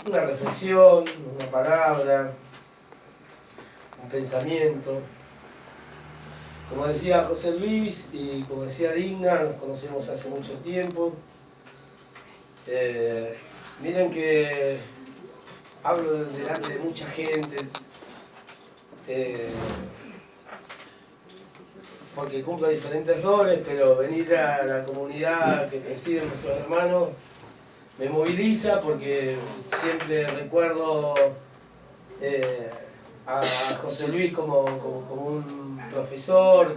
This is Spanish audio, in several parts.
una reflexión, una palabra, un pensamiento. Como decía José Luis y como decía Digna, nos conocemos hace mucho tiempo. Miren que hablo delante de mucha gente, porque cumplo diferentes roles, pero venir a la comunidad que presiden nuestros hermanos me moviliza porque siempre recuerdo a José Luis como un profesor,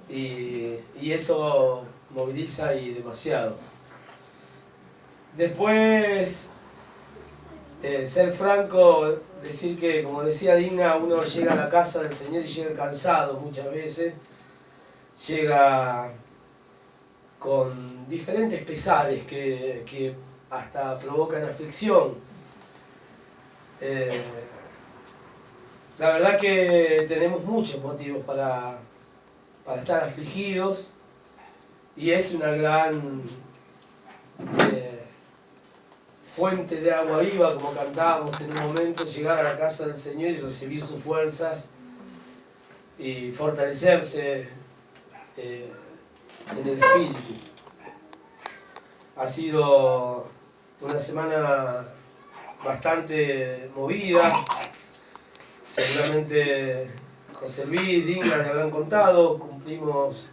y eso moviliza y demasiado. Después, ser franco, decir que, como decía Digna, uno llega a la casa del Señor y llega cansado muchas veces, llega con diferentes pesares que hasta provocan aflicción. La verdad que tenemos muchos motivos para estar afligidos y es una gran fuente de agua viva, como cantábamos en un momento, llegar a la casa del Señor y recibir sus fuerzas y fortalecerse en el Espíritu. Ha sido una semana bastante movida, seguramente José Luis, Digna le habrán contado, cumplimos,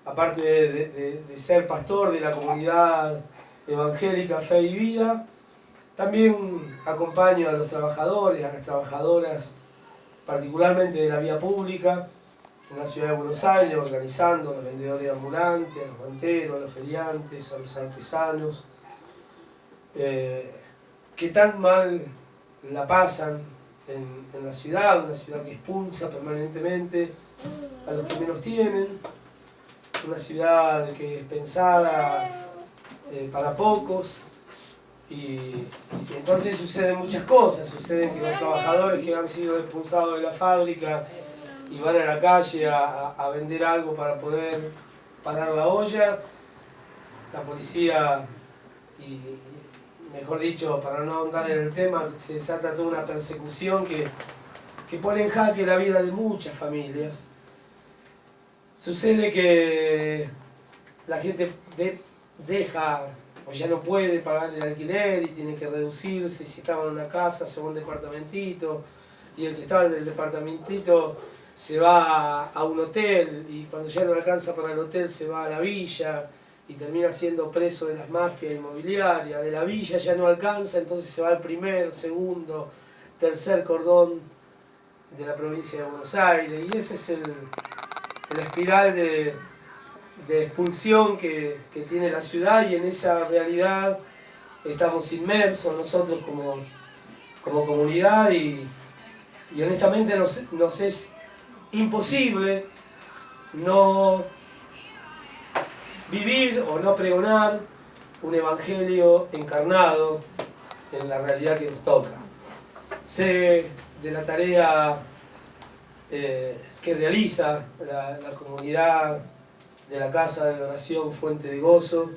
aparte de ser pastor de la comunidad evangélica Fe y Vida, también acompaño a los trabajadores, a las trabajadoras, particularmente de la vía pública, en la ciudad de Buenos Aires, organizando a los vendedores ambulantes, a los manteros, a los feriantes, a los artesanos, que tan mal la pasan en la ciudad, una ciudad que expulsa permanentemente a los que menos tienen, una ciudad que es pensada para pocos, y entonces suceden muchas cosas. Suceden que los trabajadores que han sido expulsados de la fábrica y van a la calle a vender algo para poder parar la olla, la policía, y mejor dicho, para no ahondar en el tema, se desata toda una persecución que pone en jaque la vida de muchas familias. Sucede que la gente deja o ya no puede pagar el alquiler y tiene que reducirse. Si estaba en una casa se va a un departamentito, y el que estaba en el departamentito se va a un hotel, y cuando ya no alcanza para el hotel se va a la villa y termina siendo preso de las mafias inmobiliarias. De la villa ya no alcanza, entonces se va al primer, segundo, tercer cordón de la provincia de Buenos Aires, y ese es la espiral de expulsión que tiene la ciudad, y en esa realidad estamos inmersos nosotros como comunidad, y honestamente nos es imposible no vivir o no pregonar un evangelio encarnado en la realidad que nos toca. Sé de la tarea que realiza la comunidad de la Casa de Oración Fuente de Gozo,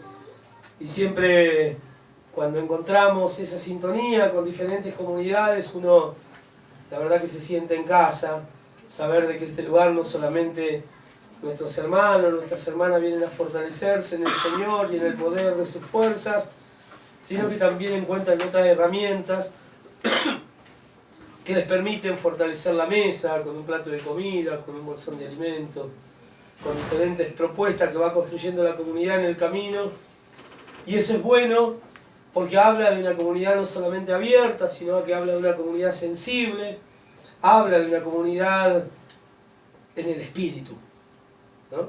y siempre cuando encontramos esa sintonía con diferentes comunidades, uno la verdad que se siente en casa, saber de que este lugar no solamente nuestros hermanos, nuestras hermanas vienen a fortalecerse en el Señor y en el poder de sus fuerzas, sino que también encuentran otras herramientas que les permiten fortalecer la mesa con un plato de comida, con un bolsón de alimentos, con diferentes propuestas que va construyendo la comunidad en el camino. Y eso es bueno porque habla de una comunidad no solamente abierta, sino que habla de una comunidad sensible, habla de una comunidad en el espíritu, ¿no?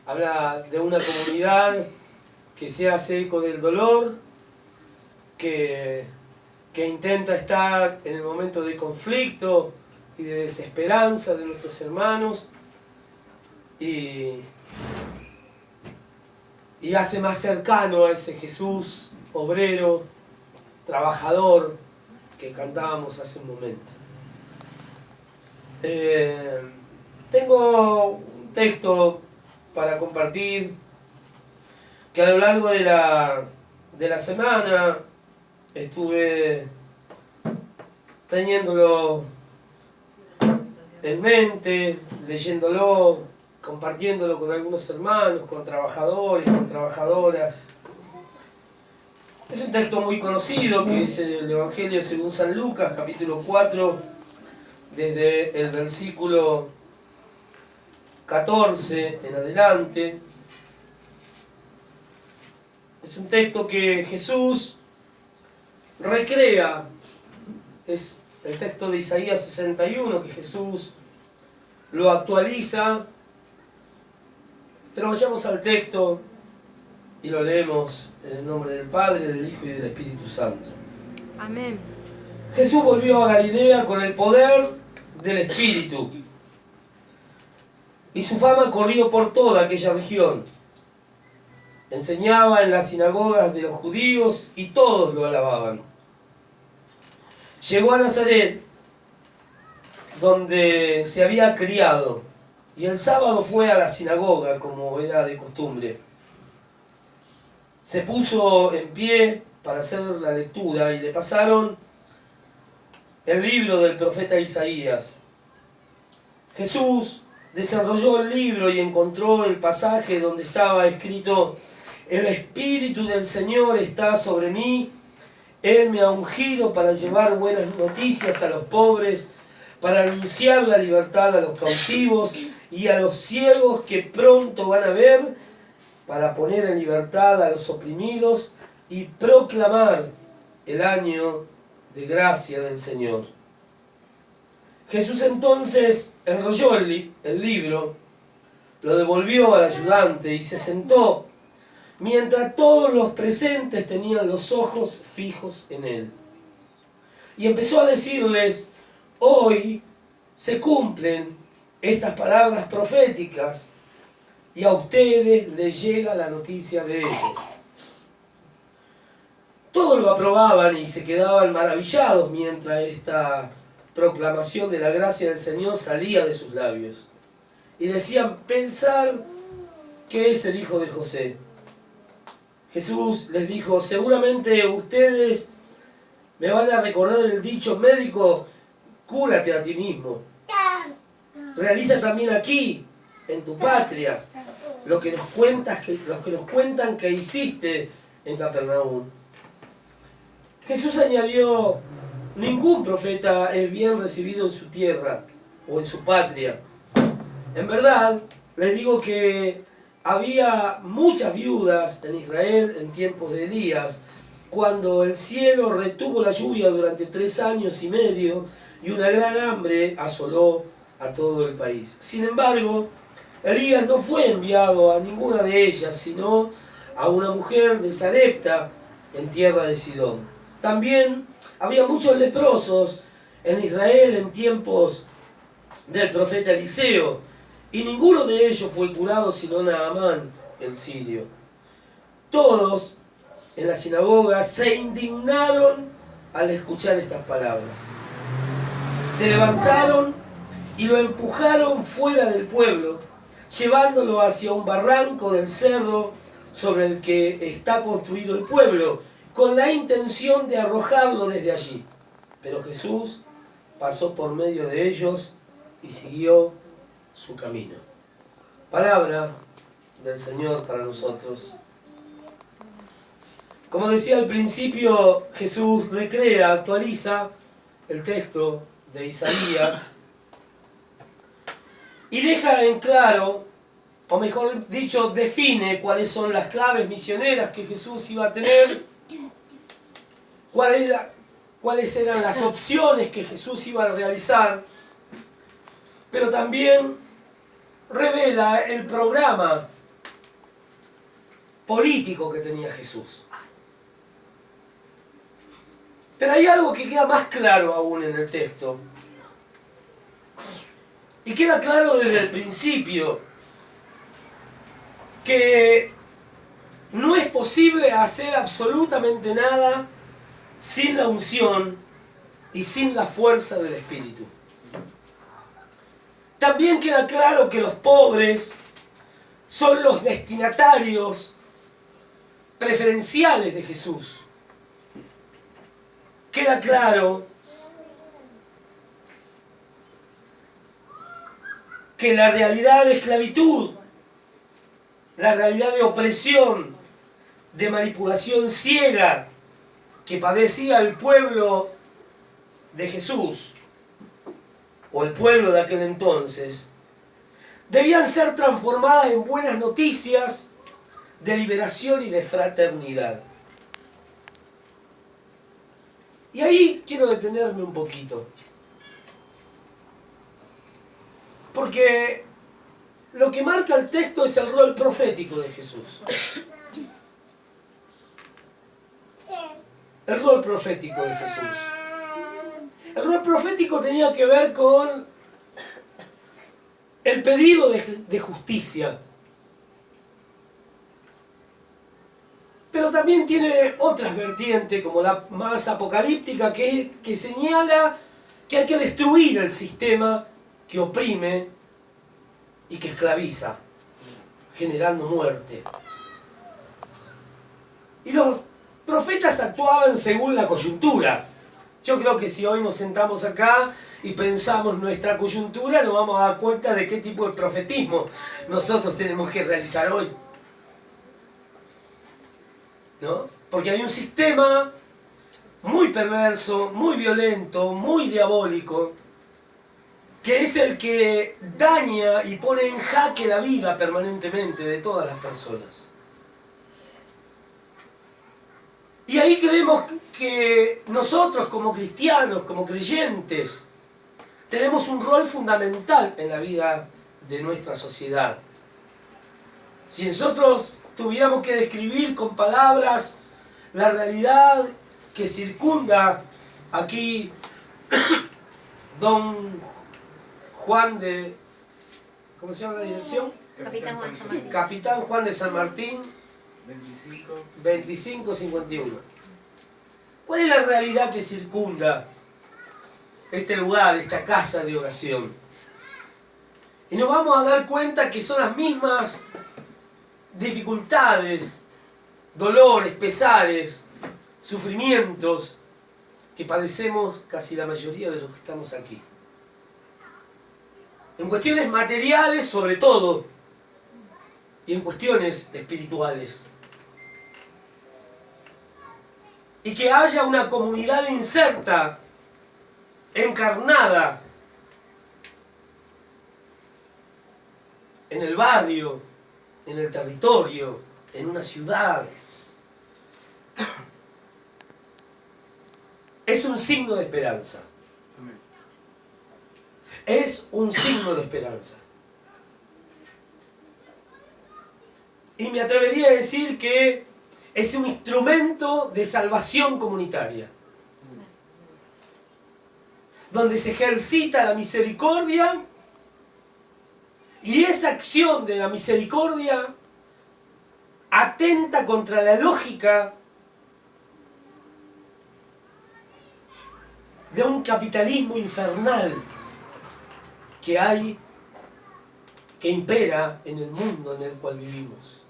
Habla de una comunidad que se hace eco del dolor, que intenta estar en el momento de conflicto y de desesperanza de nuestros hermanos, y hace más cercano a ese Jesús obrero, trabajador, que cantábamos hace un momento. Tengo un texto para compartir que a lo largo de la semana estuve teniéndolo en mente, leyéndolo, compartiéndolo con algunos hermanos, con trabajadores, con trabajadoras. Es un texto muy conocido que es el Evangelio según San Lucas, capítulo 4, desde el versículo 14 en adelante. Es un texto que Jesús recrea, es el texto de Isaías 61 que Jesús lo actualiza, pero vayamos al texto y lo leemos en el nombre del Padre, del Hijo y del Espíritu Santo. Amén. Jesús volvió a Galilea con el poder del Espíritu, y su fama corrió por toda aquella región. Enseñaba en las sinagogas de los judíos y todos lo alababan. Llegó a Nazaret, donde se había criado, y el sábado fue a la sinagoga como era de costumbre. Se puso en pie para hacer la lectura y le pasaron el libro del profeta Isaías. Jesús desarrolló el libro y encontró el pasaje donde estaba escrito: el Espíritu del Señor está sobre mí, Él me ha ungido para llevar buenas noticias a los pobres, para anunciar la libertad a los cautivos y a los ciegos que pronto van a ver, para poner en libertad a los oprimidos y proclamar el año de gracia del Señor. Jesús entonces enrolló el libro, lo devolvió al ayudante y se sentó, mientras todos los presentes tenían los ojos fijos en él. Y empezó a decirles: hoy se cumplen estas palabras proféticas y a ustedes les llega la noticia de ello. Todos lo aprobaban y se quedaban maravillados mientras esta proclamación de la gracia del Señor salía de sus labios. Y decían: pensar que es el hijo de José. Jesús les dijo: seguramente ustedes me van a recordar el dicho médico: cúrate a ti mismo. Realiza también aquí, en tu patria, lo que nos cuentan que hiciste en Capernaum. Jesús añadió: ningún profeta es bien recibido en su tierra o en su patria. En verdad, les digo que había muchas viudas en Israel en tiempos de Elías, cuando el cielo retuvo la lluvia durante 3 años y medio y una gran hambre asoló a todo el país. Sin embargo, Elías no fue enviado a ninguna de ellas, sino a una mujer de Sarepta, en tierra de Sidón. También había muchos leprosos en Israel en tiempos del profeta Eliseo, y ninguno de ellos fue curado sino Naamán, el sirio. Todos en la sinagoga se indignaron al escuchar estas palabras. Se levantaron y lo empujaron fuera del pueblo, llevándolo hacia un barranco del cerro sobre el que está construido el pueblo, con la intención de arrojarlo desde allí. Pero Jesús pasó por medio de ellos y siguió su camino. Palabra del Señor para nosotros. Como decía al principio, Jesús recrea, actualiza el texto de Isaías y deja en claro, o mejor dicho, define cuáles son las claves misioneras que Jesús iba a tener, cuáles eran las opciones que Jesús iba a realizar, pero también revela el programa político que tenía Jesús. Pero hay algo que queda más claro aún en el texto. Y queda claro desde el principio que no es posible hacer absolutamente nada sin la unción y sin la fuerza del Espíritu. También queda claro que los pobres son los destinatarios preferenciales de Jesús. queda claro que la realidad de esclavitud, la realidad de opresión, de manipulación ciega que padecía el pueblo de Jesús, o el pueblo de aquel entonces, debían ser transformadas en buenas noticias de liberación y de fraternidad. Y ahí quiero detenerme un poquito. Porque lo que marca el texto es el rol profético de Jesús. El rol profético de Jesús. El rol profético tenía que ver con el pedido de justicia. Pero también tiene otras vertientes, como la más apocalíptica, que señala que hay que destruir el sistema que oprime y que esclaviza, generando muerte. Y los profetas actuaban según la coyuntura. Yo creo que si hoy nos sentamos acá y pensamos nuestra coyuntura, nos vamos a dar cuenta de qué tipo de profetismo nosotros tenemos que realizar hoy, ¿no? Porque hay un sistema muy perverso, muy violento, muy diabólico, que es el que daña y pone en jaque la vida permanentemente de todas las personas. Y ahí creemos que nosotros como cristianos, como creyentes, tenemos un rol fundamental en la vida de nuestra sociedad. Si nosotros tuviéramos que describir con palabras la realidad que circunda aquí don Juan de... ¿Cómo se llama la dirección? Capitán Juan de San Martín. Capitán Juan de San Martín, 2551. ¿Cuál es la realidad que circunda este lugar, esta casa de oración? Y nos vamos a dar cuenta que son las mismas dificultades, dolores, pesares, sufrimientos que padecemos casi la mayoría de los que estamos aquí. En cuestiones materiales sobre todo, y en cuestiones espirituales. Y que haya una comunidad inserta, encarnada, en el barrio, en el territorio, en una ciudad. Es un signo de esperanza. Es un signo de esperanza. Y me atrevería a decir que es un instrumento de salvación comunitaria, donde se ejercita la misericordia, y esa acción de la misericordia atenta contra la lógica de un capitalismo infernal que impera en el mundo en el cual vivimos.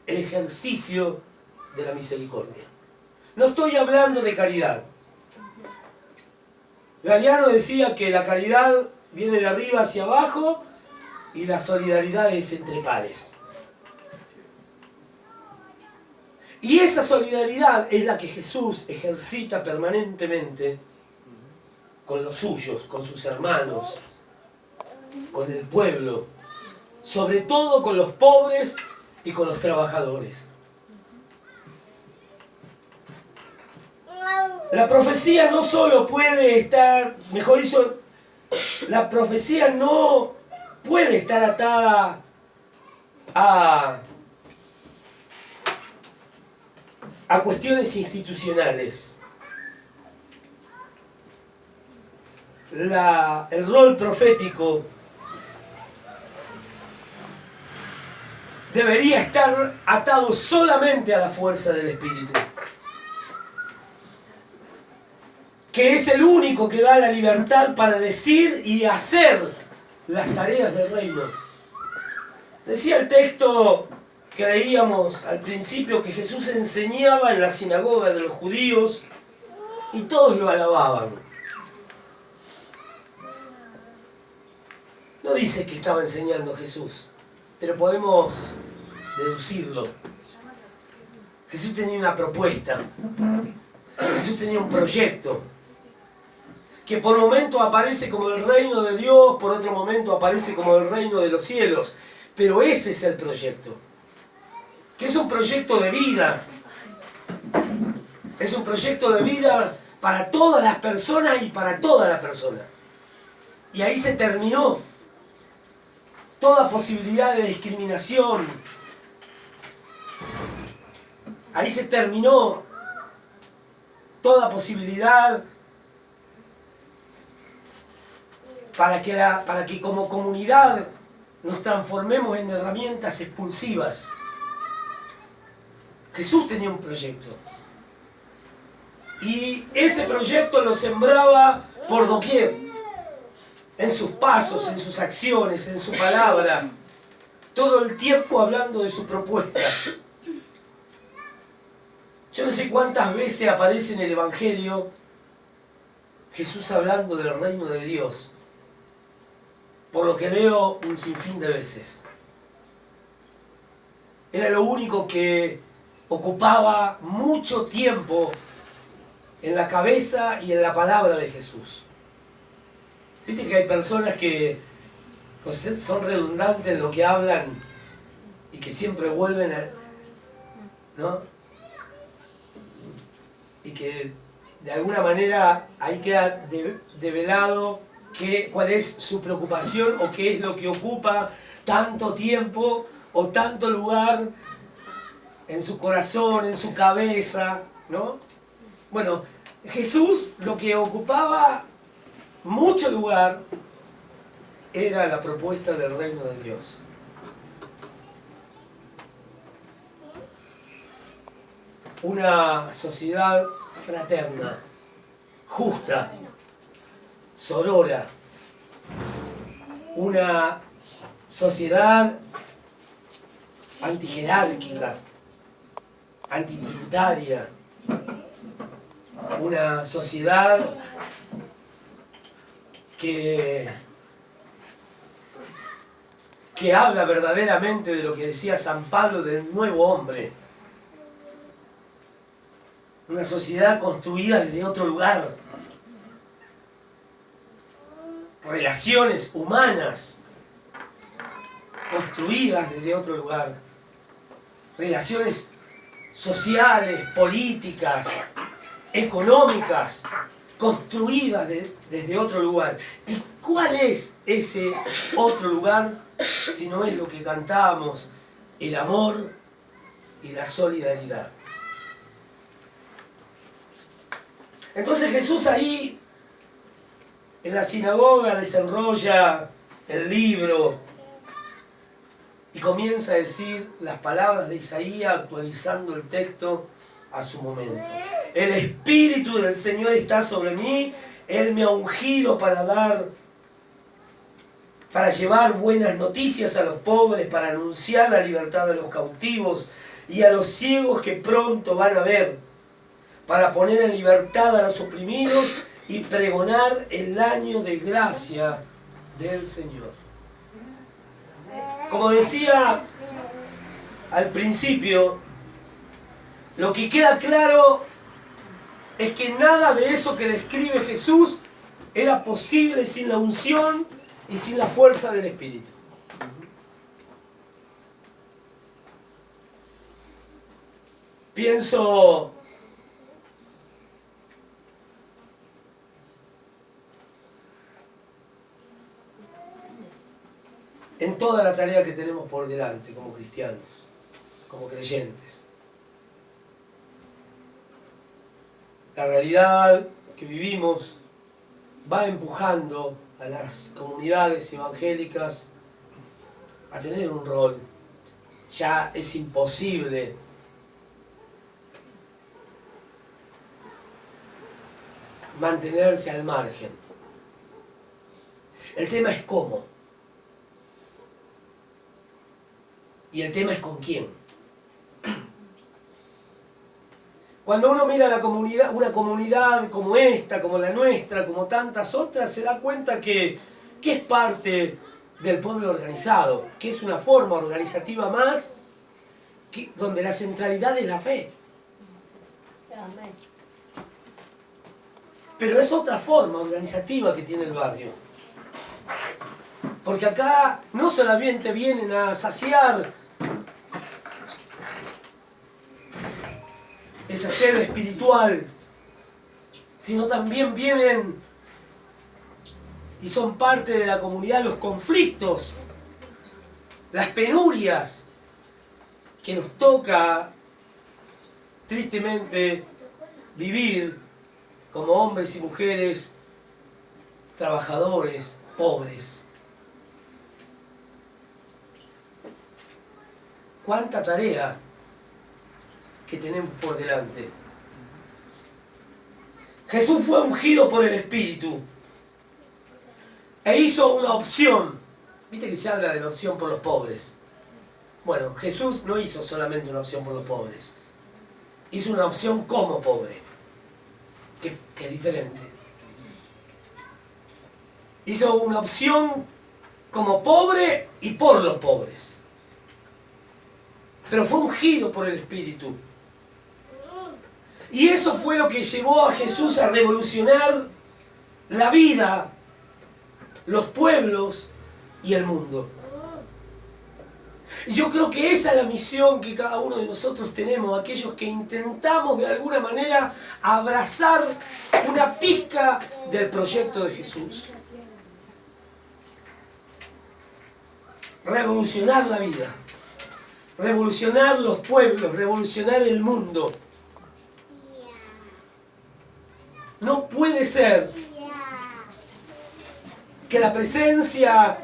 El ejercicio de la misericordia. No estoy hablando de caridad. Galeano decía que la caridad viene de arriba hacia abajo y la solidaridad es entre pares. Y esa solidaridad es la que Jesús ejercita permanentemente con los suyos, con sus hermanos, con el pueblo, sobre todo con los pobres y con los trabajadores. La profecía no solo puede estar, mejor dicho, la profecía no puede estar atada a cuestiones institucionales. El rol profético debería estar atado solamente a la fuerza del Espíritu, que es el único que da la libertad para decir y hacer las tareas del reino. Decía el texto que leíamos al principio que Jesús enseñaba en la sinagoga de los judíos y todos lo alababan. No dice que estaba enseñando Jesús, pero podemos deducirlo. Jesús tenía una propuesta, Jesús tenía un proyecto, que por momento aparece como el reino de Dios, por otro momento aparece como el reino de los cielos, pero ese es el proyecto, que es un proyecto de vida, es un proyecto de vida para todas las personas y para toda la persona. Y ahí se terminó toda posibilidad de discriminación. Ahí se terminó toda posibilidad para que como comunidad nos transformemos en herramientas expulsivas. Jesús tenía un proyecto. Y ese proyecto lo sembraba por doquier. En sus pasos, en sus acciones, en su palabra. Todo el tiempo hablando de su propuesta. Yo no sé cuántas veces aparece en el Evangelio Jesús hablando del reino de Dios. Por lo que leo, un sinfín de veces. Era lo único que ocupaba mucho tiempo en la cabeza y en la palabra de Jesús. Viste que hay personas que son redundantes en lo que hablan y que siempre vuelven a... ¿no? Y que de alguna manera ahí queda develado cuál es su preocupación o qué es lo que ocupa tanto tiempo o tanto lugar en su corazón, en su cabeza, ¿no? Bueno, Jesús lo que ocupaba mucho lugar era la propuesta del reino de Dios. Una sociedad fraterna, justa, sorora, una sociedad antijerárquica, antitributaria, una sociedad que habla verdaderamente de lo que decía San Pablo del nuevo hombre. Una sociedad construida desde otro lugar. Relaciones humanas construidas desde otro lugar. Relaciones sociales, políticas, económicas, construidas desde otro lugar. ¿Y cuál es ese otro lugar si no es lo que cantamos? El amor y la solidaridad. Entonces Jesús ahí, en la sinagoga, desenrolla el libro y comienza a decir las palabras de Isaías, actualizando el texto a su momento. El Espíritu del Señor está sobre mí, Él me ha ungido para llevar buenas noticias a los pobres, para anunciar la libertad a los cautivos y a los ciegos que pronto van a ver, para poner en libertad a los oprimidos y pregonar el año de gracia del Señor. Como decía al principio, lo que queda claro es que nada de eso que describe Jesús era posible sin la unción y sin la fuerza del Espíritu. Pienso en toda la tarea que tenemos por delante como cristianos, como creyentes. La realidad que vivimos va empujando a las comunidades evangélicas a tener un rol. Ya es imposible mantenerse al margen. El tema es cómo. Y el tema es con quién. Cuando uno mira la comunidad, una comunidad como esta, como la nuestra, como tantas otras, se da cuenta que es parte del pueblo organizado, que es una forma organizativa más, donde la centralidad es la fe. Pero es otra forma organizativa que tiene el barrio. Porque acá no solamente vienen a saciar esa sed espiritual, sino también vienen y son parte de la comunidad los conflictos, las penurias que nos toca tristemente vivir como hombres y mujeres trabajadores, pobres. ¿Cuánta tarea que tenemos por delante? Jesús fue ungido por el Espíritu e hizo una opción. ¿Viste que se habla de la opción por los pobres? Bueno, Jesús no hizo solamente una opción por los pobres. Hizo una opción como pobre, que es diferente. Hizo una opción como pobre y por los pobres. Pero fue ungido por el Espíritu. Y eso fue lo que llevó a Jesús a revolucionar la vida, los pueblos y el mundo. Y yo creo que esa es la misión que cada uno de nosotros tenemos, aquellos que intentamos de alguna manera abrazar una pizca del proyecto de Jesús. Revolucionar la vida, revolucionar los pueblos, revolucionar el mundo. No puede ser que la presencia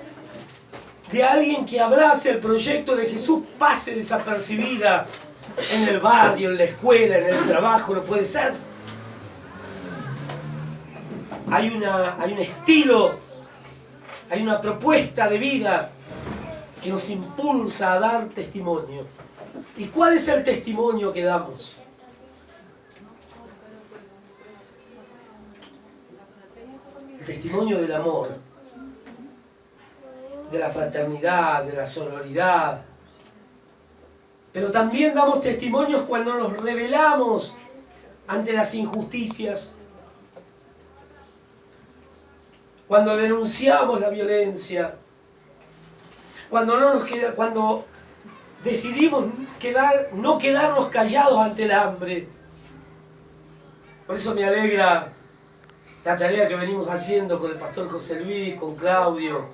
de alguien que abrace el proyecto de Jesús pase desapercibida en el barrio, en la escuela, en el trabajo. No puede ser. Hay un estilo, hay una propuesta de vida que nos impulsa a dar testimonio. ¿Y cuál es el testimonio que damos? El testimonio del amor, de la fraternidad, de la sororidad. Pero también damos testimonios cuando nos rebelamos ante las injusticias, cuando denunciamos la violencia, cuando decidimos no quedarnos callados ante el hambre. Por eso me alegra la tarea que venimos haciendo con el pastor José Luis, con Claudio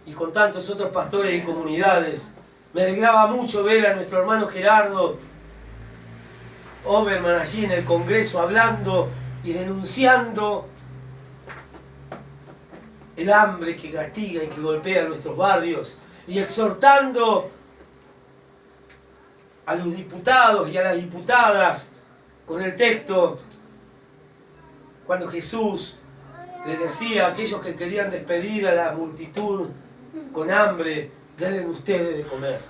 y con tantos otros pastores y comunidades. Me alegraba mucho ver a nuestro hermano Gerardo Oberman allí en el Congreso hablando y denunciando el hambre que castiga y que golpea nuestros barrios y exhortando a los diputados y a las diputadas con el texto cuando Jesús les decía a aquellos que querían despedir a la multitud con hambre, denle ustedes de comer.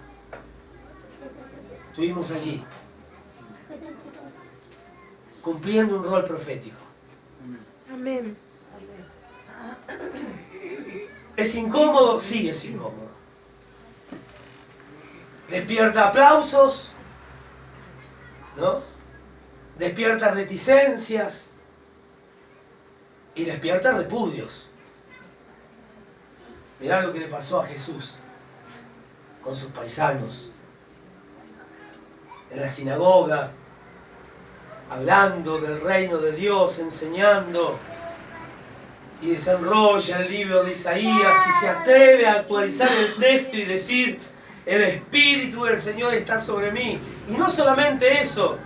Estuvimos allí, cumpliendo un rol profético. Amén. ¿Es incómodo? Sí, es incómodo. ¿Despierta aplausos? ¿No? ¿Despierta reticencias? Y despierta repudios. Mirá lo que le pasó a Jesús con sus paisanos. En la sinagoga, hablando del reino de Dios, enseñando, y desenrolla el libro de Isaías y se atreve a actualizar el texto y decir: el Espíritu del Señor está sobre mí. Y no solamente eso,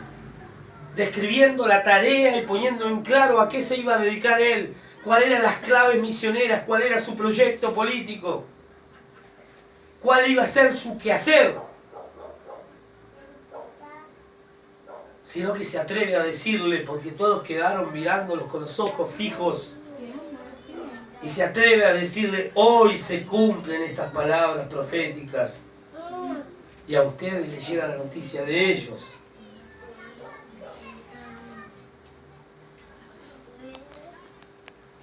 describiendo la tarea y poniendo en claro a qué se iba a dedicar él, cuáles eran las claves misioneras, cuál era su proyecto político, cuál iba a ser su quehacer, sino que se atreve a decirle, porque todos quedaron mirándolos con los ojos fijos, y se atreve a decirle: hoy se cumplen estas palabras proféticas, y a ustedes les llega la noticia de ellos.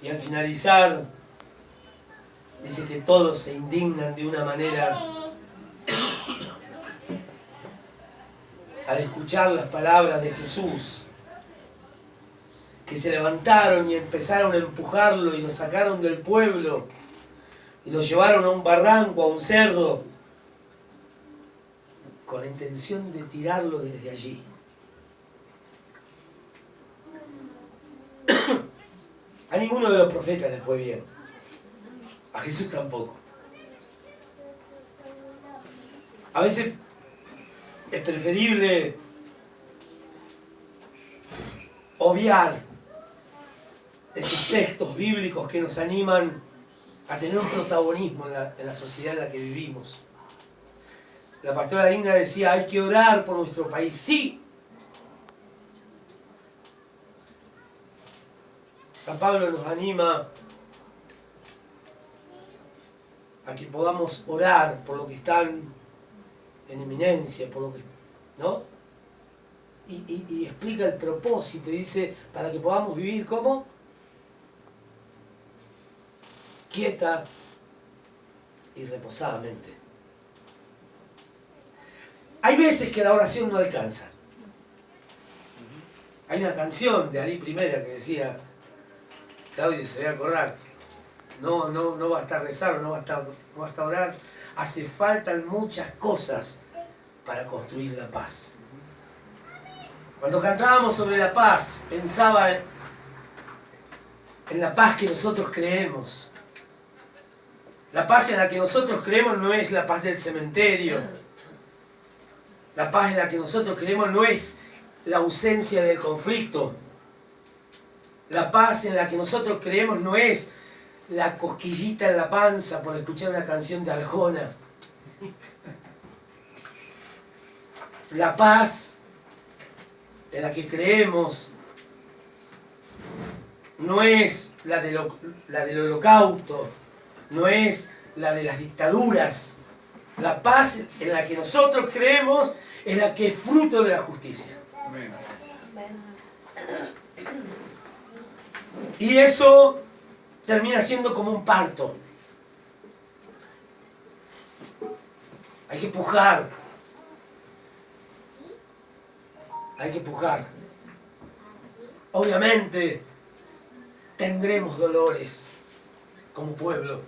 Y al finalizar, dice que todos se indignan de una manera al escuchar las palabras de Jesús, que se levantaron y empezaron a empujarlo y lo sacaron del pueblo y lo llevaron a un barranco, a un cerro, con la intención de tirarlo desde allí. A ninguno de los profetas le fue bien. A Jesús tampoco. A veces es preferible obviar esos textos bíblicos que nos animan a tener un protagonismo en la sociedad en la que vivimos. La pastora Digna decía, hay que orar por nuestro país. Sí. San Pablo nos anima a que podamos orar por lo que están en eminencia, por lo que, ¿no? Y explica el propósito y dice, para que podamos vivir ¿cómo? Quieta y reposadamente. Hay veces que la oración no alcanza. Hay una canción de Ali Primera que decía, Claudio se va a acordar, no basta rezar, no basta orar, hace falta muchas cosas para construir la paz. Cuando cantábamos sobre la paz, pensaba en la paz que nosotros creemos. La paz en la que nosotros creemos no es la paz del cementerio. La paz en la que nosotros creemos no es la ausencia del conflicto. La paz en la que nosotros creemos no es la cosquillita en la panza por escuchar una canción de Arjona. La paz en la que creemos no es la del holocausto, no es la de las dictaduras. La paz en la que nosotros creemos es la que es fruto de la justicia. Amén. Y eso termina siendo como un parto. Hay que pujar. Hay que pujar. Obviamente tendremos dolores como pueblo.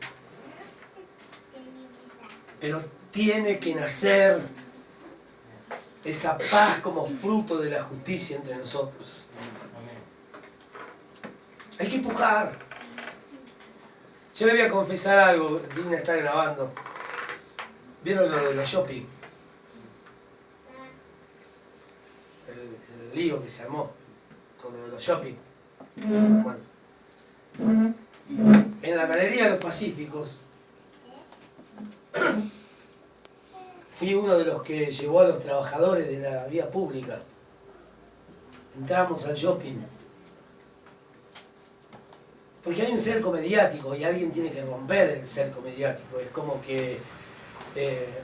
Pero tiene que nacer esa paz como fruto de la justicia entre nosotros. Hay que pujar. Yo le voy a confesar algo, Dina está grabando. ¿Vieron lo de los shopping? El lío que se armó con lo de los shopping. Bueno. En la Galería de los Pacíficos fui uno de los que llevó a los trabajadores de la vía pública. Entramos al shopping. Porque hay un cerco mediático y alguien tiene que romper el cerco mediático. Es como que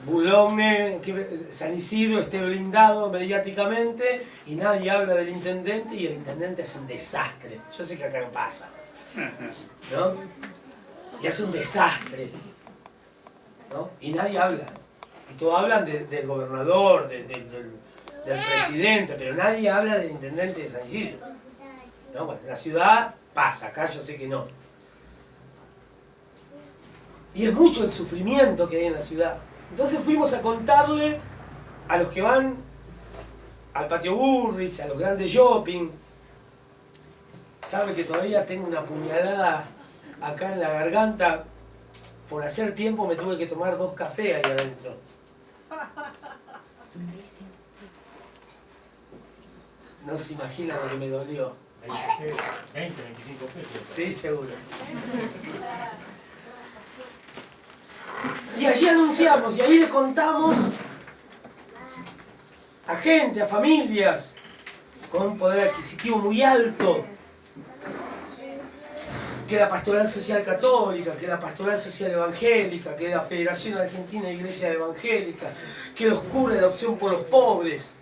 Boulogne, San Isidro esté blindado mediáticamente y nadie habla del intendente y el intendente es un desastre. Yo sé que acá no pasa, ¿no? Y es un desastre, ¿no? Y nadie habla. Y todos hablan del gobernador, del presidente, pero nadie habla del intendente de San Isidro, ¿no? Bueno, en la ciudad pasa, acá yo sé que no. Y es mucho el sufrimiento que hay en la ciudad. Entonces fuimos a contarle a los que van al Patio Burrich, a los grandes shopping. Sabe que todavía tengo una puñalada acá en la garganta. Por hacer tiempo me tuve que tomar 2 cafés ahí adentro. No se imaginan lo que me dolió. 20, 25 pesos. Sí, seguro. Y allí anunciamos, y ahí le contamos a gente, a familias con un poder adquisitivo muy alto, que la Pastoral Social Católica, que la Pastoral Social Evangélica, que la Federación Argentina de Iglesias Evangélicas, que los curas de la Opción por los Pobres,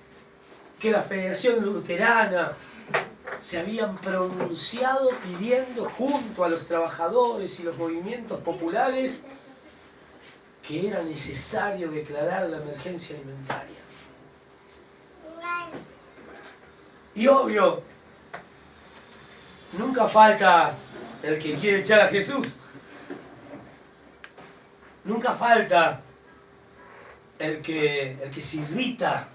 que la Federación Luterana, se habían pronunciado pidiendo junto a los trabajadores y los movimientos populares que era necesario declarar la emergencia alimentaria. Y obvio, nunca falta el que quiere echar a Jesús. Nunca falta el que se irrita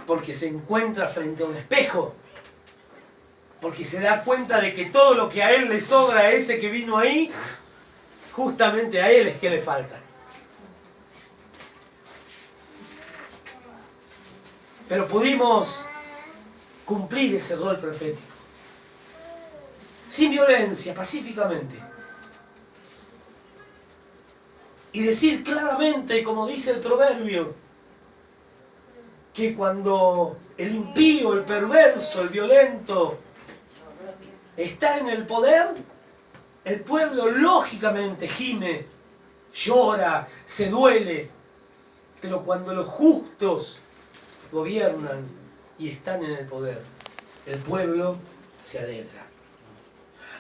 porque se encuentra frente a un espejo, porque se da cuenta de que todo lo que a él le sobra a ese que vino ahí, justamente a él es que le falta. Pero pudimos cumplir ese rol profético, sin violencia, pacíficamente. Y decir claramente, como dice el proverbio, que cuando el impío, el perverso, el violento está en el poder, el pueblo lógicamente gime, llora, se duele. Pero cuando los justos gobiernan y están en el poder, el pueblo se alegra.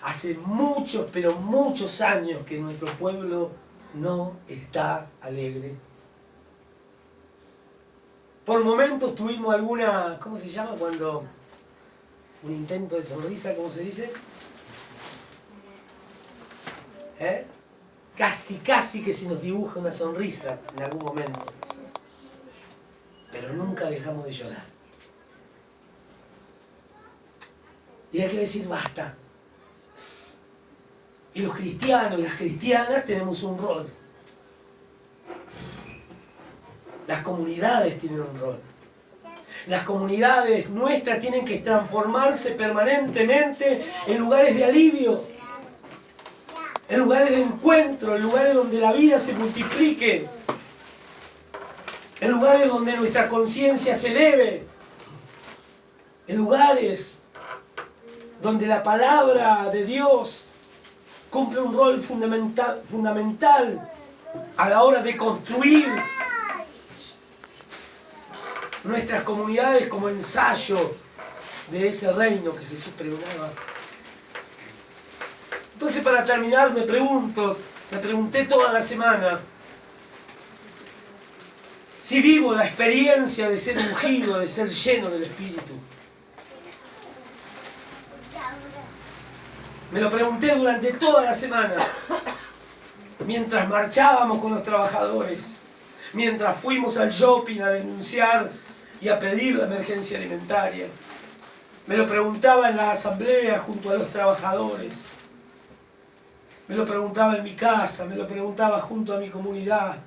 Hace muchos, pero muchos años que nuestro pueblo no está alegre. Por momentos tuvimos alguna, ¿cómo se llama cuando? Un intento de sonrisa, ¿cómo se dice? Casi que se nos dibuja una sonrisa en algún momento. Pero nunca dejamos de llorar. Y hay que decir basta. Y los cristianos y las cristianas tenemos un rol. Las comunidades tienen un rol. Las comunidades nuestras tienen que transformarse permanentemente en lugares de alivio, en lugares de encuentro, en lugares donde la vida se multiplique, en lugares donde nuestra conciencia se eleve, en lugares donde la palabra de Dios cumple un rol fundamental a la hora de construir nuestras comunidades como ensayo de ese reino que Jesús pregonaba. Entonces, para terminar, me pregunté toda la semana si vivo la experiencia de ser ungido, de ser lleno del Espíritu. Me lo pregunté durante toda la semana, mientras marchábamos con los trabajadores, mientras fuimos al shopping a denunciar y a pedir la emergencia alimentaria. Me lo preguntaba en la asamblea junto a los trabajadores. Me lo preguntaba en mi casa, me lo preguntaba junto a mi comunidad.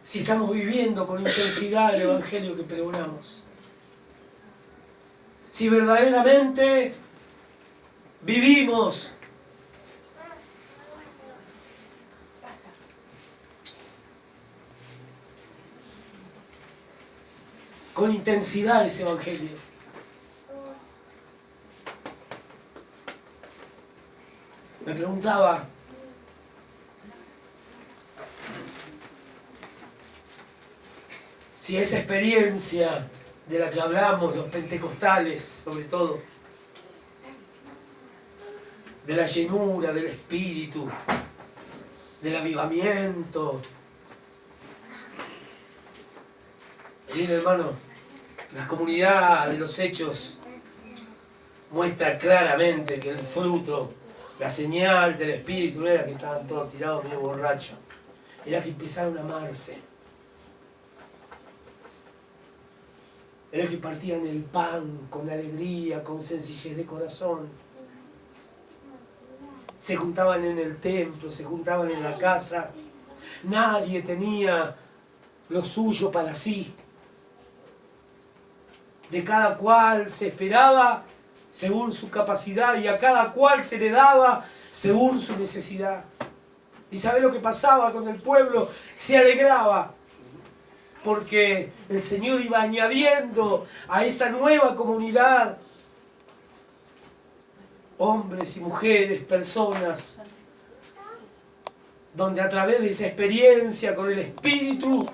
Si estamos viviendo con intensidad el evangelio que pregonamos. Si verdaderamente vivimos con intensidad ese evangelio. Me preguntaba, si esa experiencia de la que hablamos, los pentecostales sobre todo, de la llenura del Espíritu, del avivamiento. Bien, hermano, la comunidad de los Hechos muestra claramente que el fruto, la señal del Espíritu, no era que estaban todos tirados medio borrachos, era que empezaron a amarse. Era que partían el pan con alegría, con sencillez de corazón. Se juntaban en el templo, se juntaban en la casa. Nadie tenía lo suyo para sí. De cada cual se esperaba según su capacidad y a cada cual se le daba según su necesidad. ¿Y sabe lo que pasaba con el pueblo? Se alegraba. Porque el Señor iba añadiendo a esa nueva comunidad hombres y mujeres, personas, donde a través de esa experiencia con el Espíritu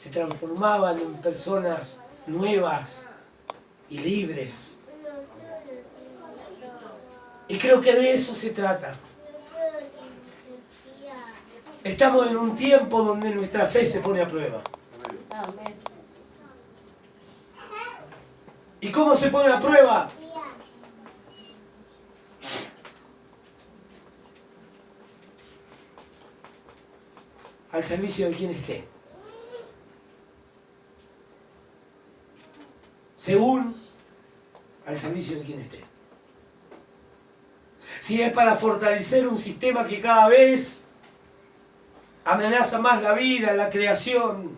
se transformaban en personas nuevas y libres. Y creo que de eso se trata. Estamos en un tiempo donde nuestra fe se pone a prueba. ¿Y cómo se pone a prueba? Al servicio de quien esté. Según al servicio de quien esté. Si es para fortalecer un sistema que cada vez amenaza más la vida, la creación,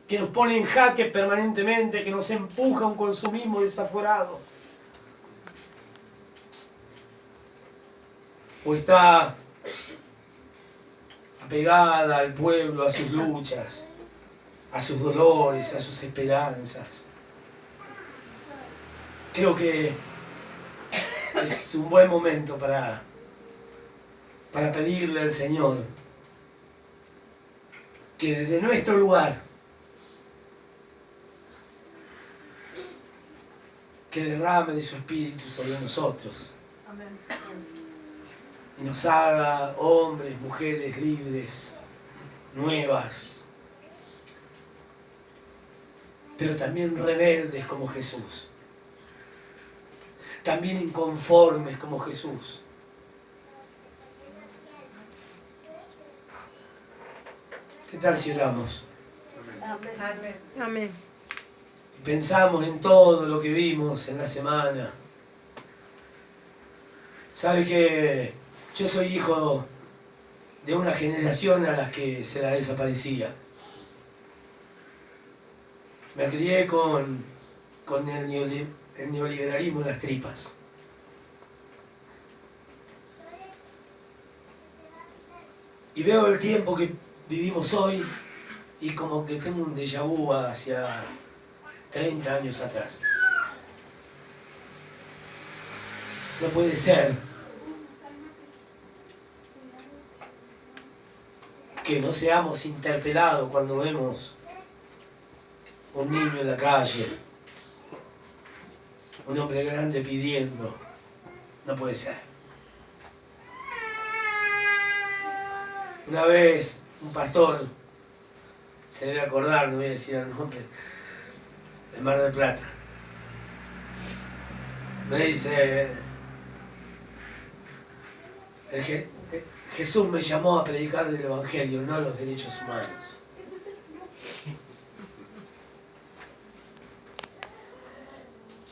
que nos pone en jaque permanentemente, que nos empuja a un consumismo desaforado. O está apegada al pueblo, a sus luchas, a sus dolores, a sus esperanzas. Creo que es un buen momento para pedirle al Señor que desde nuestro lugar que derrame de su Espíritu sobre nosotros. Amén. Y nos haga hombres, mujeres libres, nuevas, pero también rebeldes como Jesús. También inconformes como Jesús. ¿Qué tal si oramos? Amén. Amén. Y pensamos en todo lo que vimos en la semana. ¿Sabe que yo soy hijo de una generación a la que se la desaparecía? Me crié con el neoliberalismo en las tripas. Y veo el tiempo que vivimos hoy y como que tengo un déjà vu hacia 30 años atrás. No puede ser que no seamos interpelados cuando vemos un niño en la calle, un hombre grande pidiendo. No puede ser. Una vez un pastor, se debe acordar, no voy a decir el nombre, de Mar del Plata, me dice, Jesús me llamó a predicar el Evangelio, no los derechos humanos.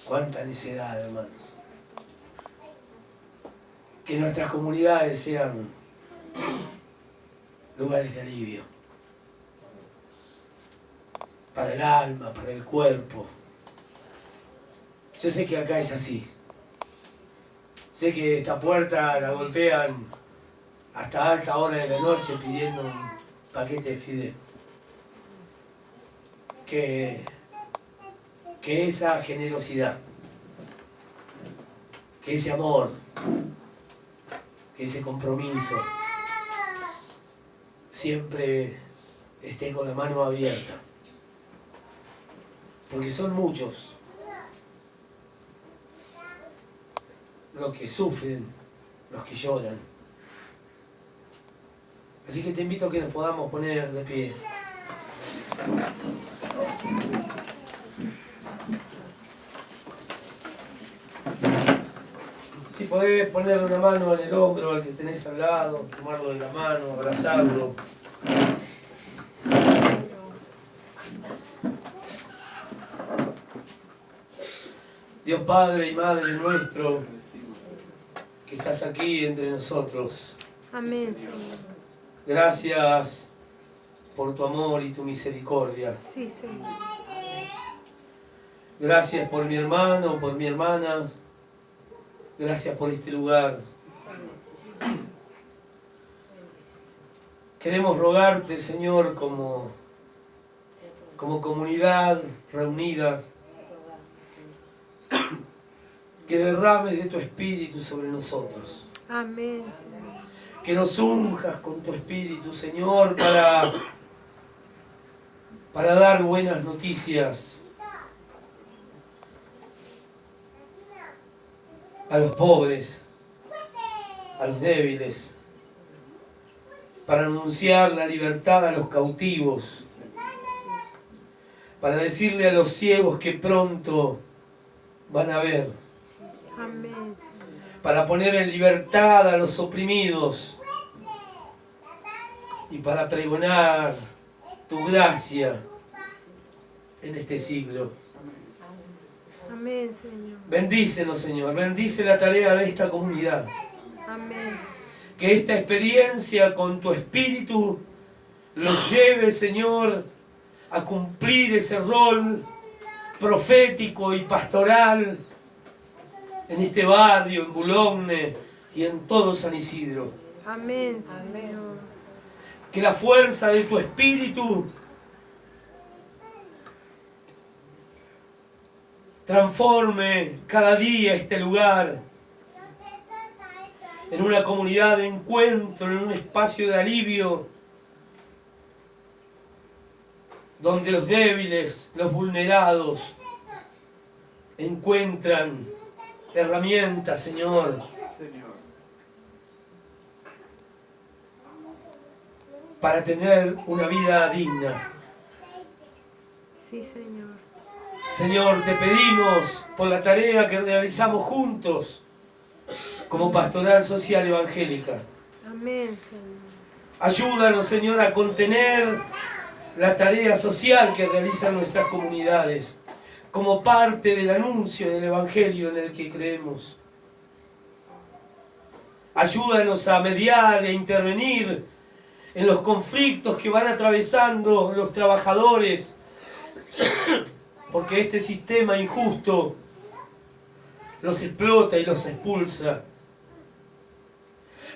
Cuánta necedad, hermanos. Que nuestras comunidades sean lugares de alivio. Para el alma, para el cuerpo. Yo sé que acá es así. Sé que esta puerta la golpean hasta alta hora de la noche pidiendo un paquete de fideo. Que esa generosidad, que ese amor, que ese compromiso siempre esté con la mano abierta. Porque son muchos los que sufren, los que lloran. Así que te invito a que nos podamos poner de pie. Si podés ponerle una mano en el hombro al que tenés al lado, tomarlo de la mano, abrazarlo. Dios Padre y Madre nuestro, que estás aquí entre nosotros. Amén, Señor. Gracias por tu amor y tu misericordia. Sí, Señor. Gracias por mi hermano, por mi hermana. Gracias por este lugar. Queremos rogarte, Señor, como comunidad reunida, que derrames de tu Espíritu sobre nosotros. Amén, Señor. Que nos unjas con tu Espíritu, Señor, para dar buenas noticias a los pobres, a los débiles, para anunciar la libertad a los cautivos, para decirle a los ciegos que pronto van a ver, Amén. para poner en libertad a los oprimidos y para pregonar tu gracia en este siglo. Amén, Señor. Bendícenos, Señor, bendice la tarea de esta comunidad. Amén. Que esta experiencia con tu Espíritu los lleve, Señor, a cumplir ese rol profético y pastoral en este barrio, en Boulogne y en todo San Isidro. Amén, Señor. Que la fuerza de tu Espíritu transforme cada día este lugar en una comunidad de encuentro, en un espacio de alivio, donde los débiles, los vulnerados, encuentran herramientas, Señor, para tener una vida digna. Sí, Señor. Señor, te pedimos por la tarea que realizamos juntos como Pastoral Social Evangélica. Amén, Señor. Ayúdanos, Señor, a contener la tarea social que realizan nuestras comunidades como parte del anuncio del Evangelio en el que creemos. Ayúdanos a mediar e intervenir en los conflictos que van atravesando los trabajadores, porque este sistema injusto los explota y los expulsa.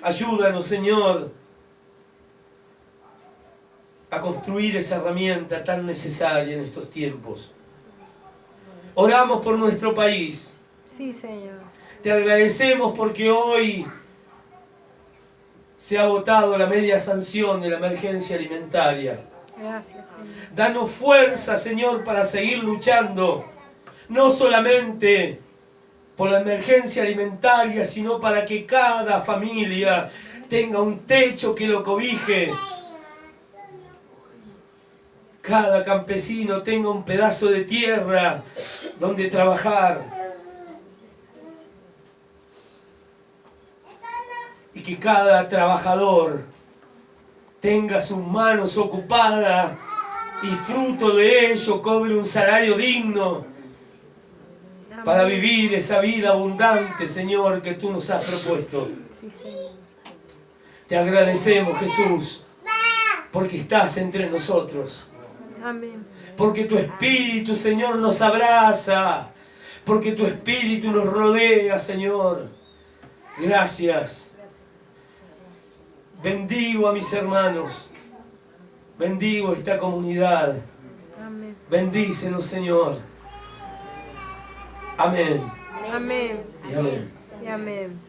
Ayúdanos, Señor, a construir esa herramienta tan necesaria en estos tiempos. Oramos por nuestro país. Sí, Señor. Te agradecemos porque hoy se ha votado la media sanción de la emergencia alimentaria. Gracias, Señor. Danos fuerza, Señor, para seguir luchando, no solamente por la emergencia alimentaria, sino para que cada familia tenga un techo que lo cobije, cada campesino tenga un pedazo de tierra donde trabajar, y que cada trabajador tenga sus manos ocupadas y fruto de ello cobre un salario digno para vivir esa vida abundante, Señor, que tú nos has propuesto. Sí, Señor. Te agradecemos, Jesús, porque estás entre nosotros. Amén. Porque tu Espíritu, Señor, nos abraza. Porque tu Espíritu nos rodea, Señor. Gracias. Bendigo a mis hermanos. Bendigo esta comunidad. Amén. Bendícenos, Señor. Amén. Amén. Y amén. Y amén.